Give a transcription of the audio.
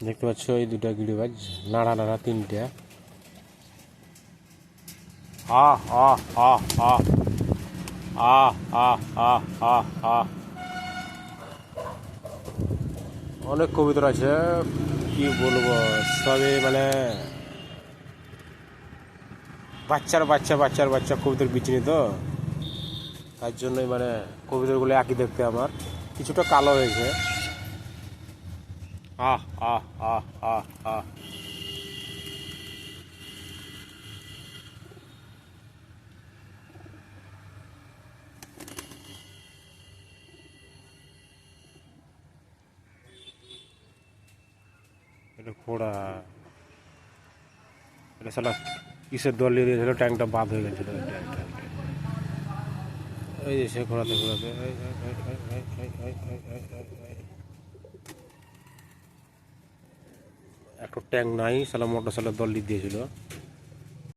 দেখতে পাচ্ছ এই দুটা গিরিবাজ নাড়া নাড়া তিনটা। আহ আহ আহ আহ আহ আহ আহ আহ আহ অনেক কবুতর আছে, কি বলবো, সবই মানে বাচ্চার বাচ্চা বাচ্চার বাচ্চা কবুতর বিচিনি তো, তার জন্যই মানে কবুতরগুলো একই দেখতে। আমার কিছুটা কালো হয়েছে। আহ আহ আহ আহ আহ এটা ঘোড়া, এটা সালা কিসের দল নিয়ে দিয়েছিল, ট্যাঙ্কটা বাদ হয়ে গেছিল। এই যে সে ঘোরাতে ঘোরাতে একটা ট্যাঙ্ক নাই, সালা মোটর সাইকেল দল দিয়েছিল।